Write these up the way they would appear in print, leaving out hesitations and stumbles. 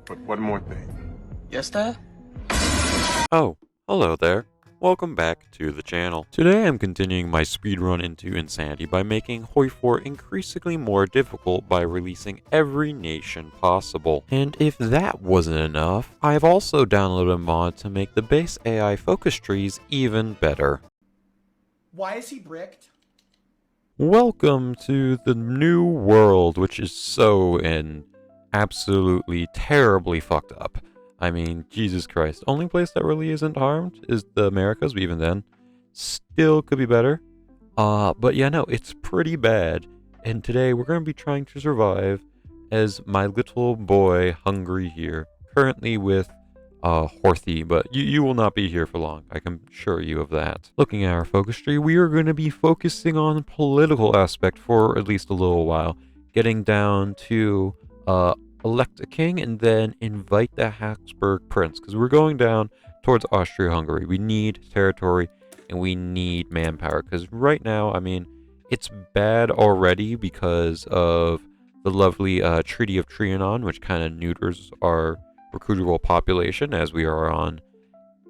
But one more thing. Yes, Dad? Oh, hello there. Welcome back to the channel. Today I'm continuing my speedrun into Insanity by making Hoi4 increasingly more difficult by releasing every nation possible. And if that wasn't enough, I've also downloaded a mod to make the base AI focus trees even better. Why is he bricked? Welcome to the new world, which is so and absolutely terribly fucked up. I mean, Jesus Christ. Only place that really isn't harmed is the Americas, but even then, still could be better. But yeah, no, it's pretty bad. And today we're going to be trying to survive as my little boy Hungary here, currently with Hoi4, but you will not be here for long. I can assure you of that. Looking at our focus tree, we are going to be focusing on political aspect for at least a little while, getting down to elect a king and then invite the Habsburg prince, because we're going down towards Austria-Hungary. We need territory and we need manpower, because right now, I mean, it's bad already because of the lovely Treaty of Trianon, which kind of neuters our recruitable population, as we are on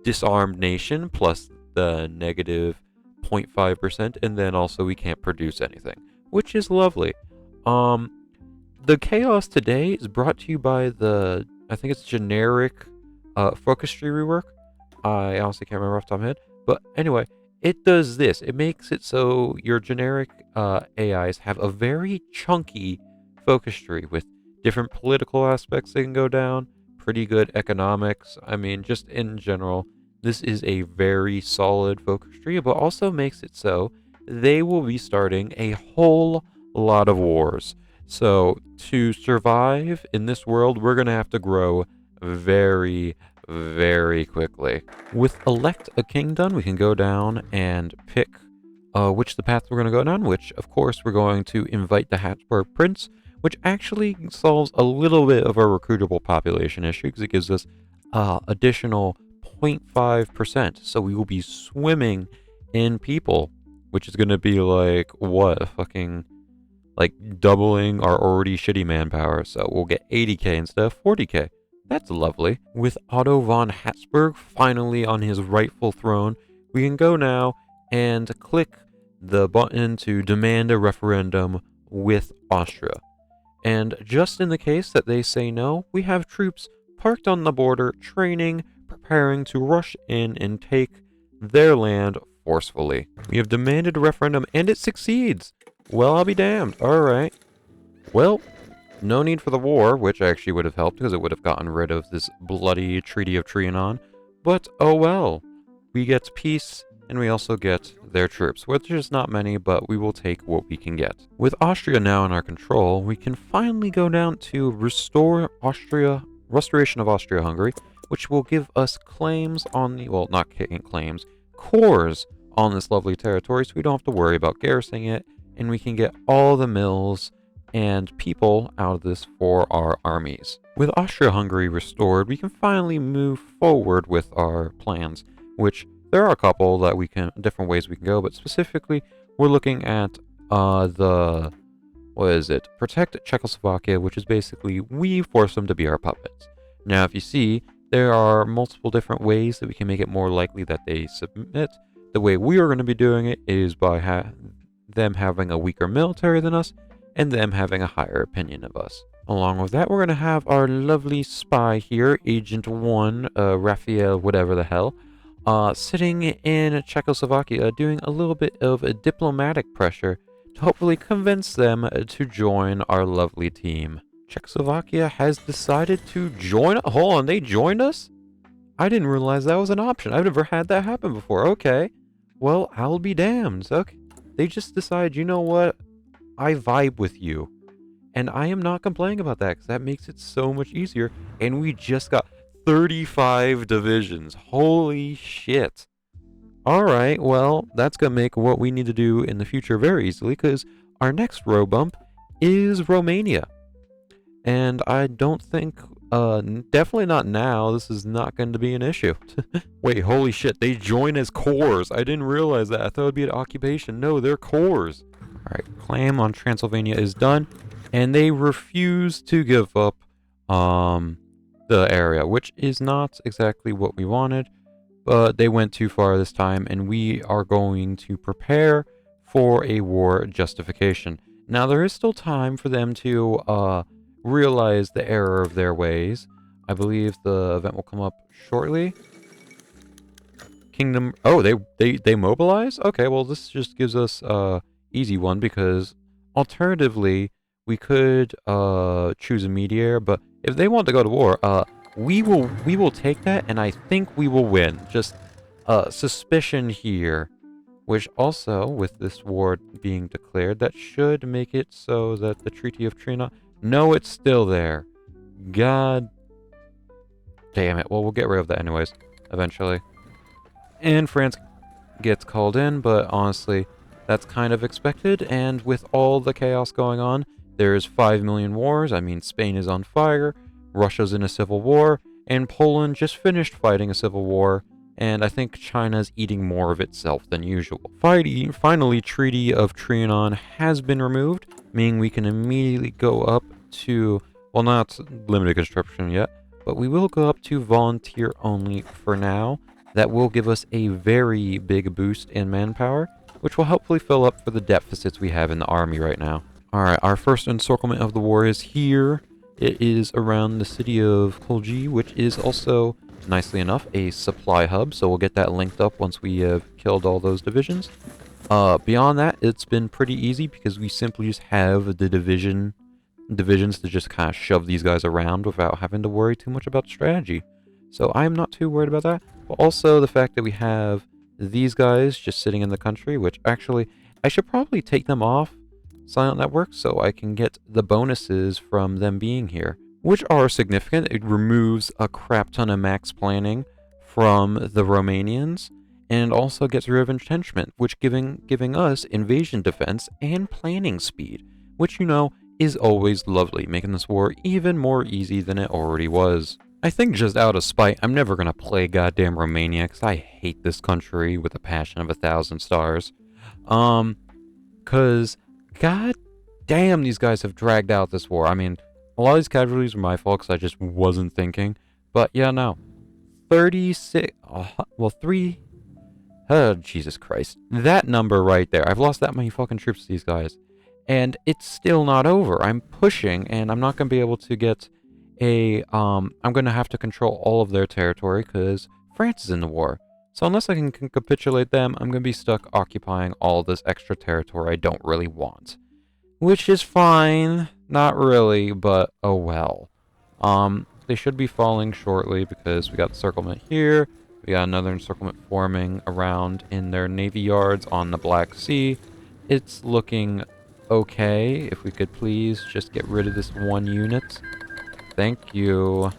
disarmed nation plus the negative 0.5%, and then also we can't produce anything, which is lovely. The chaos today is brought to you by the, I think it's generic focus tree rework. I honestly can't remember off the top of my head, but anyway, it does this. It makes it so your generic AIs have a very chunky focus tree with different political aspects they can go down, pretty good economics. I mean, just in general, this is a very solid focus tree, but also makes it so they will be starting a whole lot of wars. So to survive in this world, we're going to have to grow very, very quickly. With elect a king done, we can go down and pick which the path we're going to go down, which of course we're going to invite the Habsburg prince, which actually solves a little bit of our recruitable population issue because it gives us additional 0.5%. So we will be swimming in people, which is going to be like, what, fucking, like doubling our already shitty manpower. So we'll get 80k instead of 40k. That's lovely. With Otto von Habsburg finally on his rightful throne, we can go now and click the button to demand a referendum with Austria. And just in the case that they say no, we have troops parked on the border, training, preparing to rush in and take their land forcefully. We have demanded a referendum and it succeeds. Well, I'll be damned. Alright. Well, no need for the war, which actually would have helped because it would have gotten rid of this bloody Treaty of Trianon. But, oh well. We get peace, and we also get their troops, which is not many, but we will take what we can get. With Austria now in our control, we can finally go down to restoration of Austria-Hungary, which will give us claims on the, well, not claims, cores on this lovely territory, so we don't have to worry about garrisoning it, and we can get all the mills and people out of this for our armies. With Austria-Hungary restored, we can finally move forward with our plans, which there are a couple that we can, different ways we can go, but specifically, we're looking at protect Czechoslovakia, which is basically, we force them to be our puppets. Now, if you see, there are multiple different ways that we can make it more likely that they submit. The way we are going to be doing it is by them having a weaker military than us, and them having a higher opinion of us. Along with that, we're going to have our lovely spy here, Agent 1, Raphael, whatever the hell, sitting in Czechoslovakia, doing a little bit of a diplomatic pressure to hopefully convince them to join our lovely team. Czechoslovakia has decided to join. Hold on, they joined us? I didn't realize that was an option. I've never had that happen before. Okay. Well, I'll be damned. Okay. They just decide, you know what? I vibe with you. And I am not complaining about that because that makes it so much easier. And we just got 35 divisions. Holy shit. Alright, well, that's going to make what we need to do in the future very easily because our next row bump is Romania. And I don't think, definitely not now, this is not going to be an issue. Wait, holy shit, they join as cores. I didn't realize that. I thought it would be an occupation. No, they're cores. Alright, claim on Transylvania is done. And they refuse to give up the area, which is not exactly what we wanted, but they went too far this time, and we are going to prepare for a war justification. Now, there is still time for them to realize the error of their ways. I believe the event will come up shortly. Kingdom. Oh, they mobilize? Okay, well, this just gives us easy one, because alternatively we could choose a mediator, but if they want to go to war, we will take that, and I think we will win. Just suspicion here, which also, with this war being declared, that should make it so that the Treaty of Trianon. No, it's still there. God damn it. Well, we'll get rid of that anyways, eventually. And France gets called in, but honestly, that's kind of expected, and with all the chaos going on, there's 5 million wars. I mean, Spain is on fire, Russia's in a civil war, and Poland just finished fighting a civil war, and I think China's eating more of itself than usual. Finally, Treaty of Trianon has been removed, meaning we can immediately go up to, well, not limited conscription yet, but we will go up to volunteer only for now. That will give us a very big boost in manpower, which will hopefully fill up for the deficits we have in the army right now. Alright, our first encirclement of the war is here. It is around the city of Kolji, which is also, nicely enough, a supply hub, so we'll get that linked up once we have killed all those divisions. Beyond that, it's been pretty easy, because we simply just have the divisions to just kind of shove these guys around without having to worry too much about strategy. So I'm not too worried about that. But also the fact that we have these guys just sitting in the country, which actually, I should probably take them off Silent Network so I can get the bonuses from them being here, which are significant. It removes a crap ton of max planning from the Romanians, and also gets rid of entrenchment, which giving us invasion defense and planning speed, which, you know, is always lovely, making this war even more easy than it already was. I think just out of spite, I'm never gonna play goddamn Romania, because I hate this country with a passion of 1,000 stars. Cause god damn, these guys have dragged out this war. I mean, a lot of these casualties are my fault, because I just wasn't thinking. But yeah, no. 36, well, 3, oh, Jesus Christ. That number right there, I've lost that many fucking troops to these guys. And it's still not over. I'm pushing, and I'm not gonna be able to get I'm gonna have to control all of their territory, because France is in the war. So unless I can capitulate them, I'm gonna be stuck occupying all this extra territory I don't really want. Which is fine. Not really, but oh well. They should be falling shortly, because we got the encirclement here. We got another encirclement forming around in their navy yards on the Black Sea. It's looking okay. If we could please just get rid of this one unit. Thank you.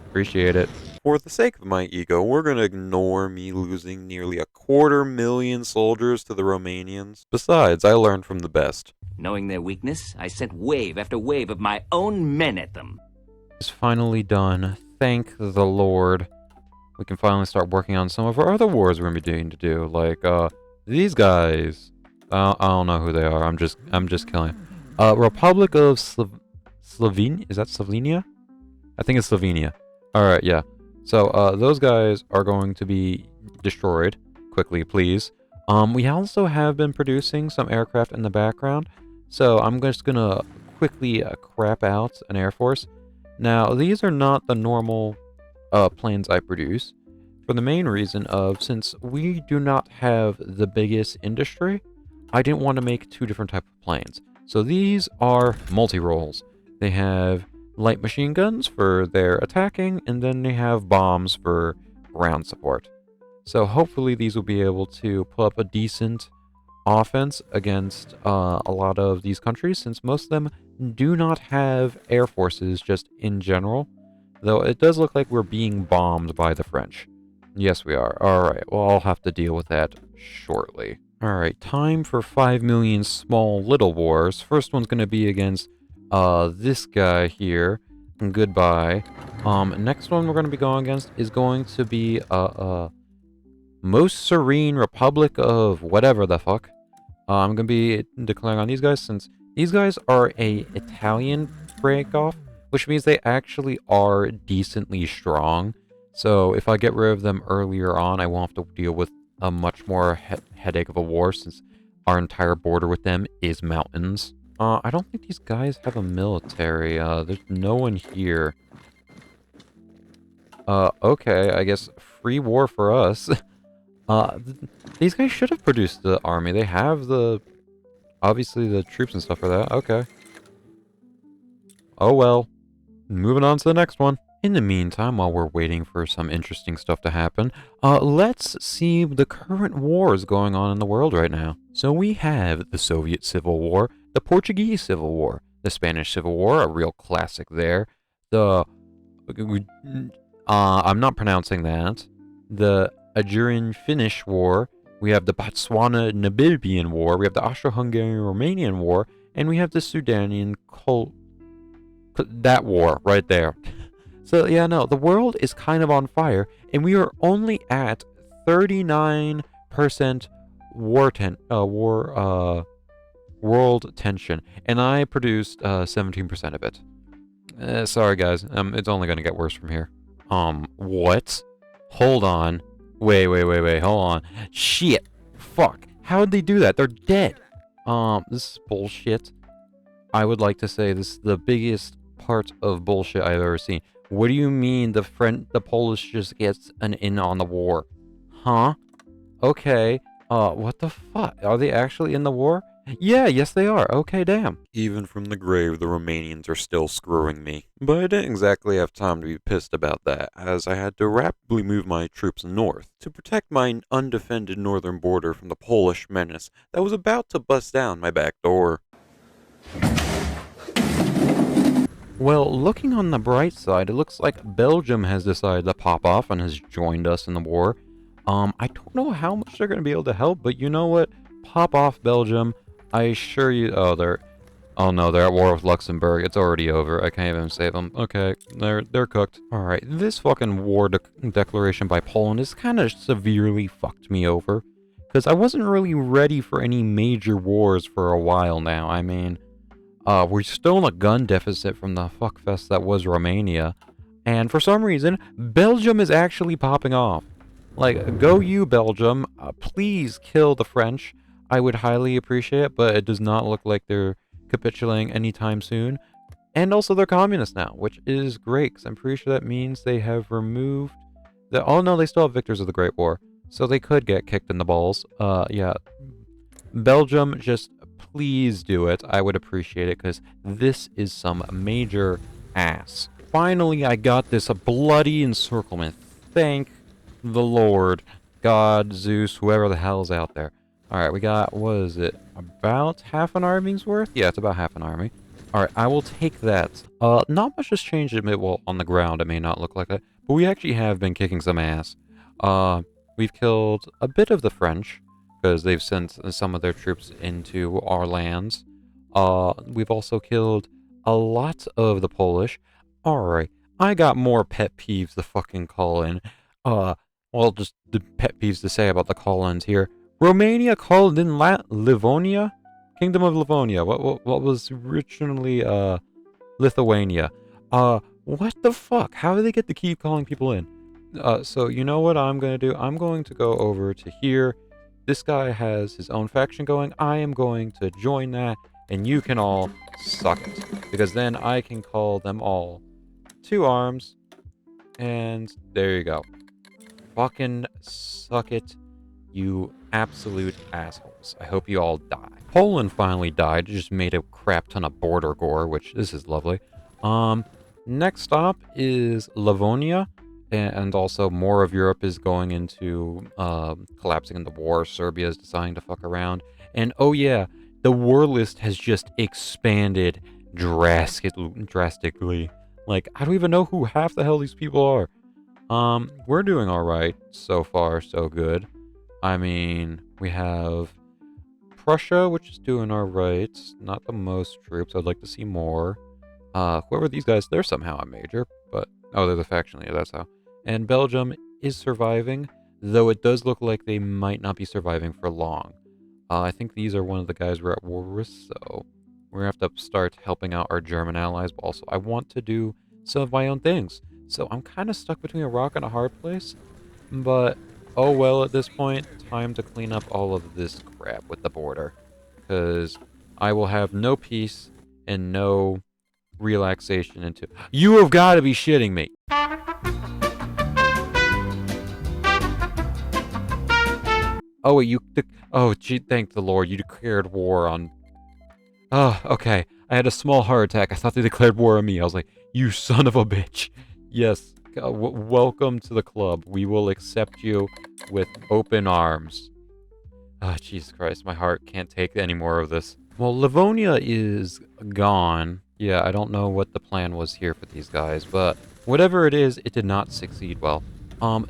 Appreciate it. For the sake of my ego, we're gonna ignore me losing nearly 250,000 soldiers to the Romanians. Besides, I learned from the best. Knowing their weakness, I sent wave after wave of my own men at them. It's finally done. Thank the Lord. We can finally start working on some of our other wars we're gonna be doing to do, like these guys. I don't know who they are. I'm just killing. Republic of Slovenia? Is that Slovenia? I think it's Slovenia. Alright, yeah. So, those guys are going to be destroyed. Quickly, please. We also have been producing some aircraft in the background. So, I'm just gonna quickly crap out an air force. Now, these are not the normal planes I produce. For the main reason of, since we do not have the biggest industry, I didn't want to make two different types of planes. So, these are multi-roles. They have light machine guns for their attacking, and then they have bombs for ground support. So hopefully these will be able to put up a decent offense against a lot of these countries, since most of them do not have air forces just in general. Though it does look like we're being bombed by the French. Yes, we are. Alright, well, I'll have to deal with that shortly. Alright, time for 5 million small little wars. First one's going to be against this guy here. Goodbye. Next one we're going to be going against is going to be Most Serene Republic of whatever the fuck. I'm going to be declaring on these guys, since these guys are a Italian break-off, which means they actually are decently strong. So if I get rid of them earlier on, I won't have to deal with a much more headache of a war, since our entire border with them is mountains. I don't think these guys have a military. There's no one here. Okay, I guess free war for us. These guys should have produced the army. They have obviously the troops and stuff for that. Okay. Oh well. Moving on to the next one. In the meantime, while we're waiting for some interesting stuff to happen, let's see the current wars going on in the world right now. So we have the Soviet Civil War, the Portuguese Civil War, the Spanish Civil War, a real classic there. I'm not pronouncing that. The Algerian-Finnish War. We have the Botswana-Namibian War. We have the Austro-Hungary-Romanian War, and we have the Sudanian that war right there. So yeah, no, the world is kind of on fire, and we are only at 39% world tension, and I produced 17% of it. Sorry guys, it's only gonna get worse from here. What? Hold on. Wait, hold on. Shit. Fuck. How did they do that? They're dead. This is bullshit. I would like to say this is the biggest part of bullshit I've ever seen. What do you mean the Polish just gets an in on the war? Huh? Okay. What the fuck? Are they actually in the war? Yeah, yes they are. Okay, damn. Even from the grave, the Romanians are still screwing me. But I didn't exactly have time to be pissed about that, as I had to rapidly move my troops north to protect my undefended northern border from the Polish menace that was about to bust down my back door. Well, looking on the bright side, it looks like Belgium has decided to pop off and has joined us in the war. I don't know how much they're going to be able to help, but you know what? Pop off, Belgium. I assure you... Oh no, they're at war with Luxembourg. It's already over. I can't even save them. Okay, they're cooked. Alright, this fucking war declaration by Poland has kind of severely fucked me over. Because I wasn't really ready for any major wars for a while now. I mean... we're still in a gun deficit from the fuckfest that was Romania. And for some reason, Belgium is actually popping off. Like, go you, Belgium. Please kill the French. I would highly appreciate it, but it does not look like they're capitulating anytime soon. And also, they're communists now, which is great, because I'm pretty sure that means they have removed... Oh no, they still have victors of the Great War. So they could get kicked in the balls. Yeah. Belgium, just... please do it. I would appreciate it, because this is some major ass. Finally, I got this bloody encirclement. Thank the Lord. God, Zeus, whoever the hell's out there. Alright, we got, what is it? About half an army's worth? Yeah, it's about half an army. Alright, I will take that. Not much has changed. Well, on the ground, it may not look like that. But we actually have been kicking some ass. We've killed a bit of the French, because they've sent some of their troops into our lands. We've also killed a lot of the Polish. Alright, I got more pet peeves to fucking call in. Well, just the pet peeves to say about the call-ins here. Romania called in Livonia? Kingdom of Livonia. What was originally, Lithuania. What the fuck? How do they get to keep calling people in? So you know what I'm gonna do? I'm going to go over to here. This guy has his own faction going. I am going to join that, and you can all suck it. Because then I can call them all to arms, and there you go. Fucking suck it, you absolute assholes. I hope you all die. Poland finally died. It just made a crap ton of border gore, which this is lovely. Next stop is Livonia. And also more of Europe is going into collapsing in the war. Serbia is deciding to fuck around. And oh yeah, the war list has just expanded drastically. Like, I don't even know who half the hell these people are. We're doing alright. So far, so good. I mean, we have Prussia, which is doing alright. Not the most troops. I'd like to see more. Whoever these guys, they're somehow a major, but... Oh, they're the faction leader, that's how. And Belgium is surviving, though it does look like they might not be surviving for long. I think these are one of the guys we're at war with, so... We're going to have to start helping out our German allies, but also I want to do some of my own things. So I'm kind of stuck between a rock and a hard place. But, oh well, at this point, time to clean up all of this crap with the border. Because I will have no peace and no relaxation into... You have got to be shitting me! Oh, wait, you... Oh, gee, thank the Lord, you declared war on... Oh, okay. I had a small heart attack. I thought they declared war on me. I was like, you son of a bitch. Yes, welcome to the club. We will accept you with open arms. Ah, Jesus Christ, my heart can't take any more of this. Well, Livonia is gone. Yeah, I don't know what the plan was here for these guys, but whatever it is, it did not succeed well.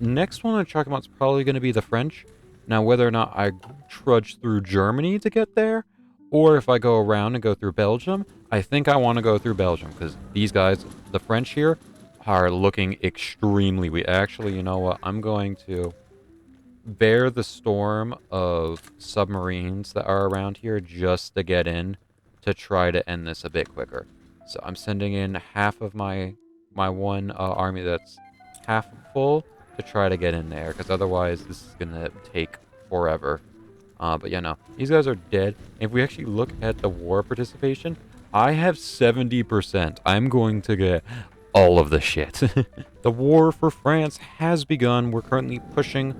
Next one I'm talking about is probably going to be the French. Now, whether or not I trudge through Germany to get there, or if I go around and go through Belgium, I think I want to go through Belgium, because these guys, the French here, are looking extremely weak. Actually, you know what? I'm going to bear the storm of submarines that are around here just to get in to try to end this a bit quicker. So I'm sending in half of my one army that's half full to try to get in there, because otherwise this is going to take forever. But yeah, no. These guys are dead. If we actually look at the war participation, I have 70%. I'm going to get all of the shit. The war for France has begun. We're currently pushing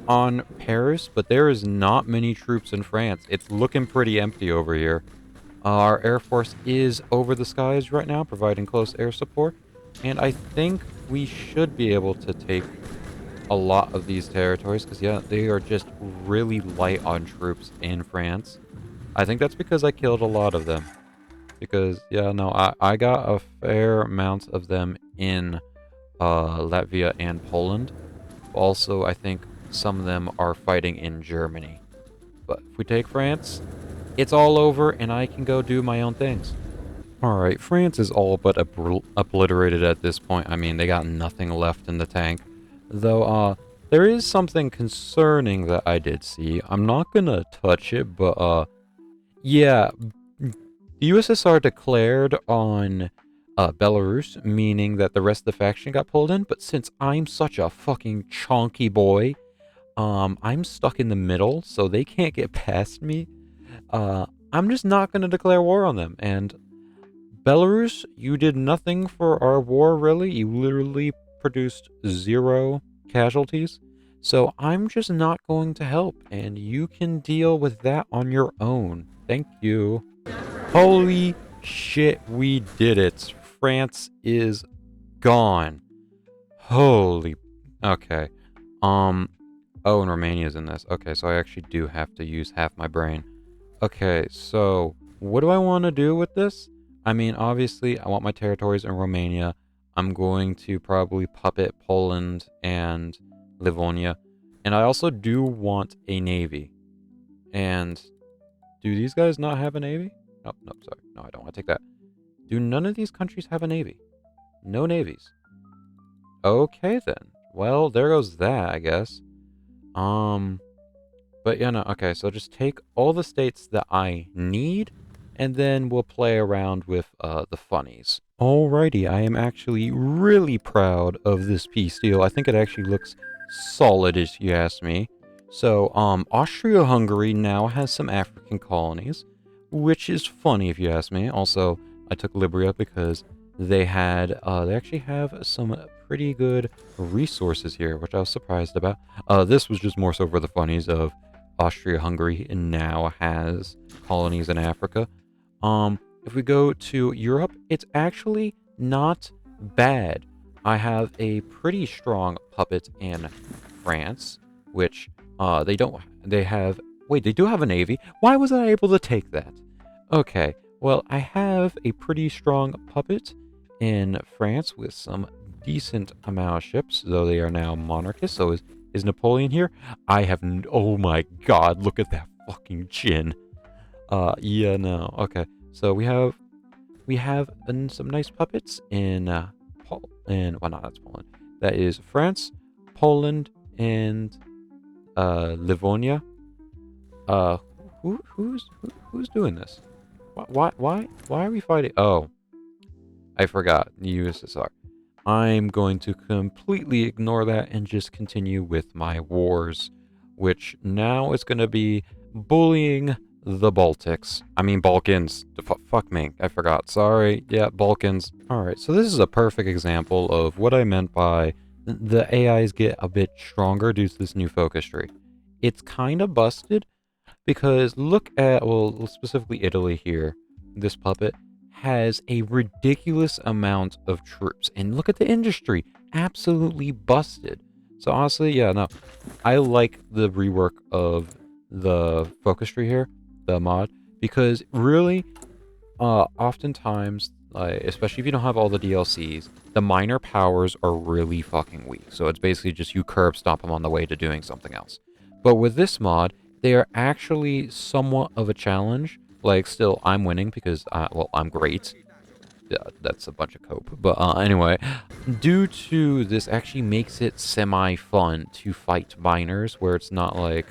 on Paris, but there is not many troops in France. It's looking pretty empty over here. Our Air Force is over the skies right now, providing close air support. And I think we should be able to take a lot of these territories, because yeah, they are just really light on troops in France. I think that's because I killed a lot of them. Because, yeah, no, I got a fair amount of them in Latvia and Poland. Also, I think some of them are fighting in Germany. But if we take France, it's all over, and I can go do my own things. Alright, France is all but obliterated at this point. I mean, they got nothing left in the tank. Though, there is something concerning that I did see. I'm not gonna touch it, but, yeah, the USSR declared on Belarus, meaning that the rest of the faction got pulled in, but since I'm such a fucking chonky boy, I'm stuck in the middle, so they can't get past me. I'm just not gonna declare war on them, and Belarus, you did nothing for our war, really. You literally produced 0 casualties, so I'm just not going to help, and you can deal with that on your own. Thank you. Holy shit, we did it. France is gone. Holy... Okay. Oh, and Romania's in this. Okay, so I actually do have to use half my brain. Okay, so what do I want to do with this? I mean, obviously, I want my territories in Romania. I'm going to probably puppet Poland and Livonia. And I also do want a navy. And do these guys not have a navy? Oh, no, sorry. No, I don't want to take that. Do none of these countries have a navy? No navies. Okay, then. Well, there goes that, I guess. But yeah, no, okay, so just take all the states that I need, and then we'll play around with, the funnies. Alrighty, I am actually really proud of this peace deal. I think it actually looks solid, if you ask me. So, Austria-Hungary now has some African colonies, which is funny if you ask me. Also, I took Libya because they actually have some pretty good resources here, which I was surprised about. This was just more so for the funnies of Austria-Hungary now has colonies in Africa. If we go to Europe, it's actually not bad. I have a pretty strong puppet in France, which they do have a navy. Why was I able to take that? Okay, well, I have a pretty strong puppet in France with some decent amount of ships, though they are now monarchists. So is Napoleon here? Oh my god, look at that fucking chin. Yeah, no, okay. So we have some nice puppets in well, no, that's Poland. That is France, Poland, and Livonia. Who's doing this? Why are we fighting? Oh, I forgot. The USSR. I'm going to completely ignore that and just continue with my wars, which now is going to be bullying the Baltics. I mean, Balkans. Fuck me. I forgot. Sorry. Yeah, Balkans. Alright, so this is a perfect example of what I meant by the AIs get a bit stronger due to this new focus tree. It's kind of busted because look at, well, specifically Italy here. This puppet has a ridiculous amount of troops. And look at the industry. Absolutely busted. So honestly, yeah, no. I like the rework of the focus tree here, the mod, because really, oftentimes, especially if you don't have all the DLCs, the minor powers are really fucking weak. So it's basically just you curb stomp them on the way to doing something else. But with this mod, they are actually somewhat of a challenge. Like, still, I'm winning because, well, I'm great. Yeah, that's a bunch of cope. But anyway, due to this actually makes it semi-fun to fight miners, where it's not like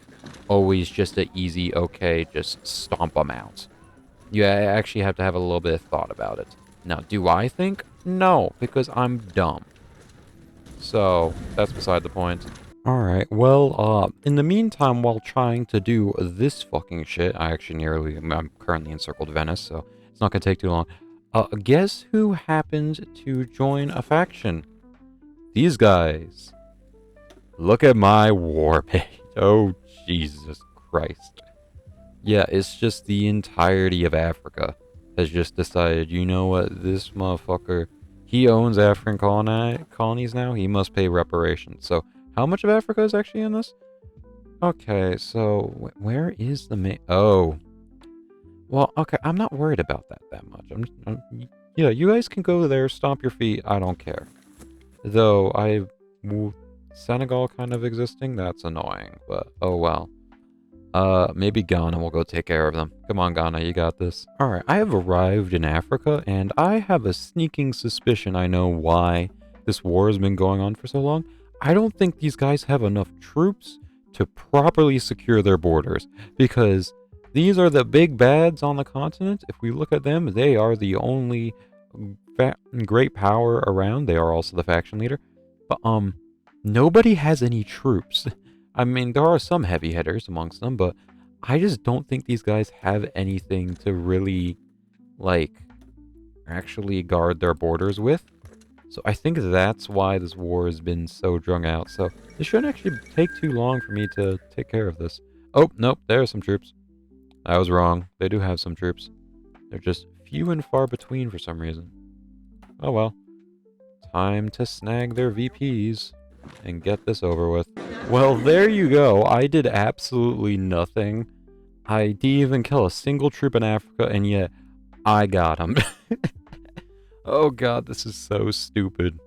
always just an easy, okay, just stomp them out. You actually have to have a little bit of thought about it. Now, do I think? No, because I'm dumb. So, that's beside the point. Alright, well, in the meantime, while trying to do this fucking shit, I'm currently encircled Venice, so it's not gonna take too long. Guess who happened to join a faction? These guys. Look at my war page. Oh, Jesus Christ. Yeah, it's just the entirety of Africa has just decided, you know what, this motherfucker, he owns African colonies now, he must pay reparations. So, how much of Africa is actually in this? Okay, so where is the main? Oh, well, okay, I'm not worried about that much. Yeah, you guys can go there, stomp your feet. I don't care. Though Senegal kind of existing, that's annoying. But oh well. Maybe Ghana will go take care of them. Come on, Ghana, you got this. All right, I have arrived in Africa, and I have a sneaking suspicion I know why this war has been going on for so long. I don't think these guys have enough troops to properly secure their borders, because these are the big bads on the continent. If we look at them, they are the only great power around. They are also the faction leader. But, nobody has any troops. I mean, there are some heavy hitters amongst them, but I just don't think these guys have anything to really, like, actually guard their borders with. So I think that's why this war has been so drung out. So this shouldn't actually take too long for me to take care of this. Oh, nope, there are some troops. I was wrong. They do have some troops. They're just few and far between for some reason. Oh well. Time to snag their VPs and get this over with. Well, there you go. I did absolutely nothing. I didn't even kill a single troop in Africa, and yet I got him. Oh god, this is so stupid.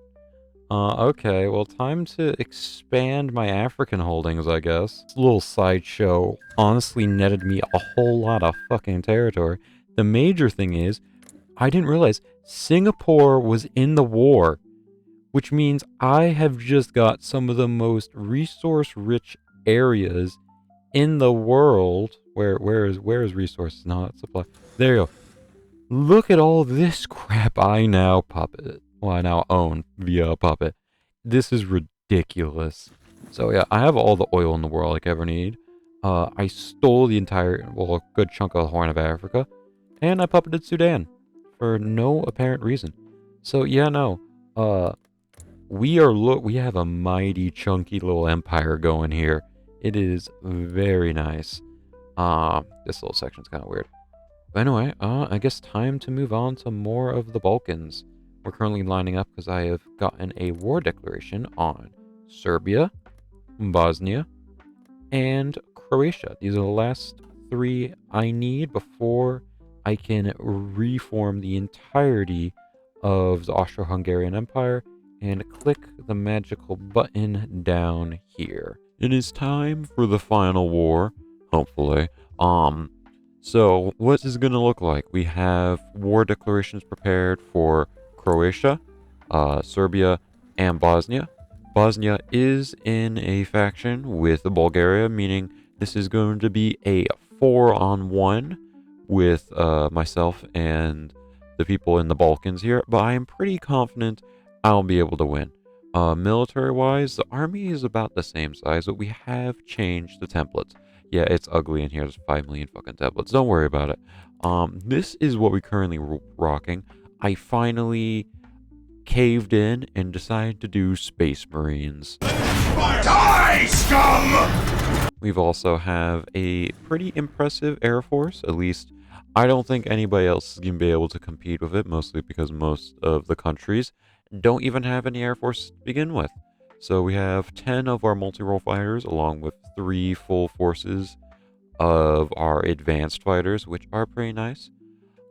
Okay, well, time to expand my African holdings, I guess. This little sideshow honestly netted me a whole lot of fucking territory. The major thing is, I didn't realize Singapore was in the war, which means I have just got some of the most resource-rich areas in the world. Where is resources? Not supply. There you go. Look at all this crap I now own via Puppet. This is ridiculous. So yeah, I have all the oil in the world I could ever need. I stole the entire, well, a good chunk of the Horn of Africa, and I puppeted Sudan for no apparent reason. So yeah, no, we have a mighty chunky little empire going here. It is very nice. This little section's kind of weird. But anyway, I guess time to move on to more of the Balkans. We're currently lining up because I have gotten a war declaration on Serbia, Bosnia, and Croatia. These are the last three I need before I can reform the entirety of the Austro-Hungarian Empire and click the magical button down here. It is time for the final war, hopefully. So, what is it going to look like? We have war declarations prepared for Croatia, Serbia, and Bosnia. Bosnia is in a faction with Bulgaria, meaning this is going to be a 4-on-1 with myself and the people in the Balkans here, but I am pretty confident I'll be able to win. Military-wise, the army is about the same size, but we have changed the templates. Yeah, it's ugly in here. There's 5 million fucking templates. Don't worry about it. This is what we currently rocking. I finally caved in and decided to do Space Marines. Die, scum! We've also have a pretty impressive Air Force. At least, I don't think anybody else is going to be able to compete with it, mostly because most of the countries don't even have any Air Force to begin with. So we have 10 of our multi-role fighters, along with 3 full forces of our advanced fighters, which are pretty nice.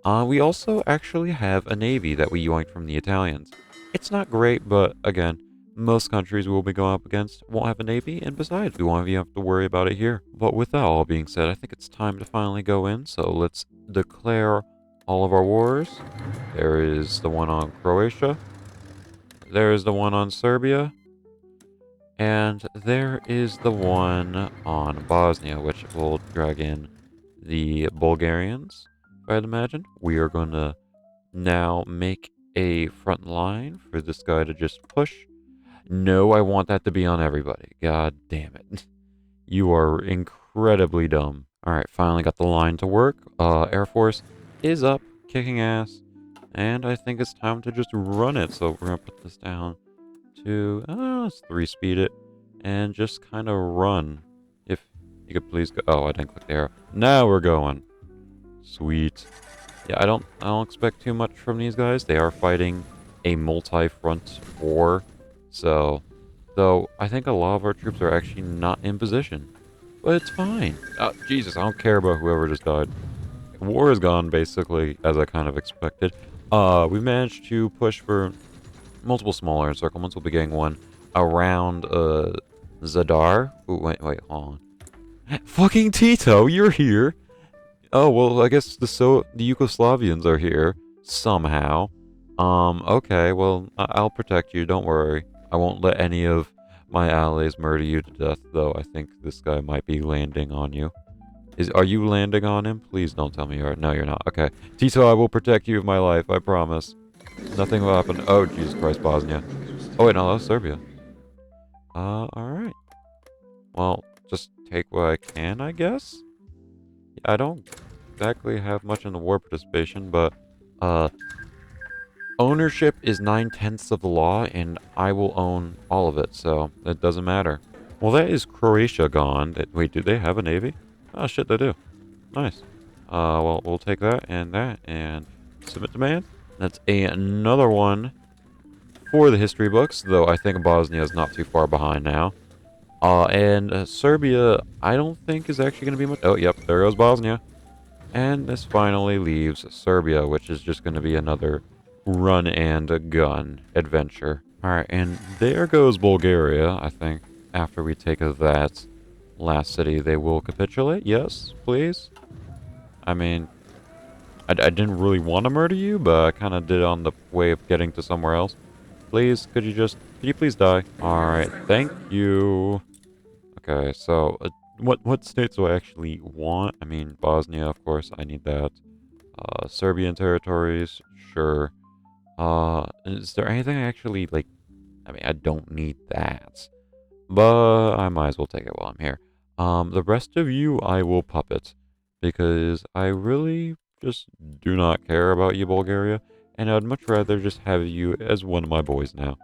We also actually have a navy that we yoinked from the Italians. It's not great, but again, most countries we'll be going up against won't have a navy, and besides, we won't even have to worry about it here. But with that all being said, I think it's time to finally go in, so let's declare all of our wars. There is the one on Croatia. There is the one on Serbia. And there is the one on Bosnia, which will drag in the Bulgarians, I'd imagine. We are going to now make a front line for this guy to just push. No, I want that to be on everybody. God damn it. You are incredibly dumb. Alright, finally got the line to work. Air Force is up, kicking ass. And I think it's time to just run it. So we're going to put this down to, let's 3-speed it. And just kind of run. If you could please go. Oh, I didn't click the arrow. Now we're going. Sweet. Yeah, I don't expect too much from these guys. They are fighting a multi-front war. So, though, I think a lot of our troops are actually not in position. But it's fine. Oh, Jesus, I don't care about whoever just died. War is gone, basically, as I kind of expected. We managed to push for multiple smaller encirclements. We'll be getting one around, Zadar. Ooh, wait, hold on. Fucking Tito, you're here! Oh, well, I guess the Yugoslavians are here. Somehow. Okay, well, I'll protect you, don't worry. I won't let any of my allies murder you to death, though I think this guy might be landing on you. Are you landing on him? Please don't tell me you are. No, you're not. Okay. Tito, I will protect you with my life, I promise. Nothing will happen. Oh, Jesus Christ, Bosnia. Oh, wait, no, that was Serbia. Alright. Well, just take what I can, I guess? I don't exactly have much in the war participation, but, ownership is 9/10 of the law, and I will own all of it, so it doesn't matter. Well, that is Croatia gone. Wait, do they have a navy? Oh, shit, they do. Nice. Well, we'll take that, and submit demand. That's another one for the history books, though I think Bosnia is not too far behind now. And Serbia, I don't think is actually going to be much. Oh, yep, there goes Bosnia. And this finally leaves Serbia, which is just going to be another run and gun adventure. Alright, and there goes Bulgaria, I think. After we take that last city, they will capitulate. Yes, please. I mean, I didn't really want to murder you, but I kind of did on the way of getting to somewhere else. Please, could you please die? Alright, thank you. Okay, so, what states do I actually want? I mean, Bosnia, of course, I need that. Serbian territories, sure. Is there anything I actually, like, I mean, I don't need that. But I might as well take it while I'm here. The rest of you I will puppet. Because I really just do not care about you, Bulgaria. And I'd much rather just have you as one of my boys now.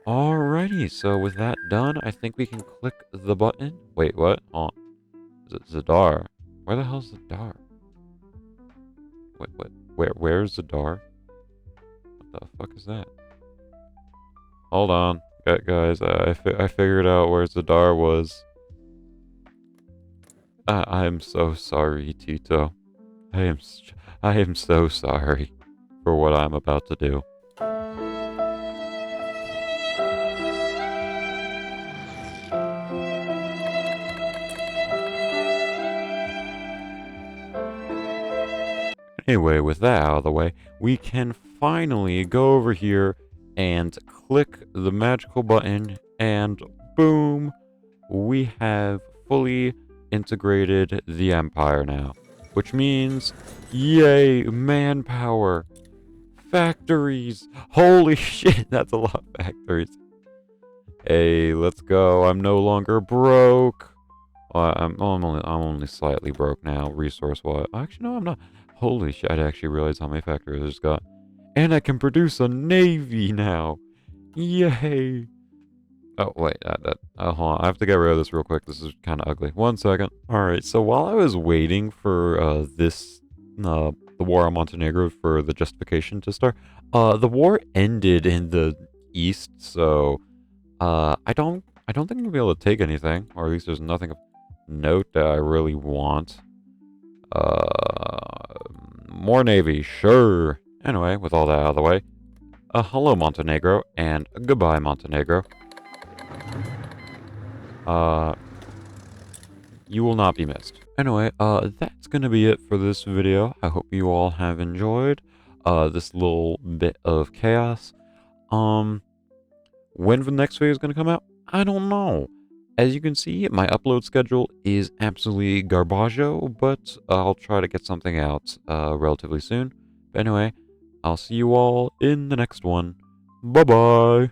Alrighty, so with that done, I think we can click the button. Wait, what? Oh, Zadar. Where the hell's Zadar? Wait, where's Zadar? What the fuck is that? Hold on. Guys, I figured out where Zadar was. I am so sorry, Tito. I am so sorry for what I'm about to do. Anyway, with that out of the way, we can finally go over here and click the magical button, and boom, we have fully integrated the Empire now. which means, yay, manpower, factories. Holy shit, that's a lot of factories. Hey, let's go. I'm no longer broke. I'm only slightly broke now, resource-wise. Actually, no, I'm not. Holy shit, I actually realized how many factories I just got. And I can produce a navy now. Yay. Oh, wait, hold on. I have to get rid of this real quick. This is kind of ugly. 1 second. Alright, so while I was waiting for, the war on Montenegro for the justification to start, the war ended in the east, so, I don't think I'm gonna be able to take anything, or at least there's nothing of note that I really want. More navy, sure. Anyway, with all that out of the way, hello Montenegro, and goodbye Montenegro. You will not be missed. Anyway, that's gonna be it for this video. I hope you all have enjoyed, this little bit of chaos. When the next video is gonna come out, I don't know. As you can see, my upload schedule is absolutely garbaggio, but I'll try to get something out, relatively soon. But anyway, I'll see you all in the next one. Bye-bye!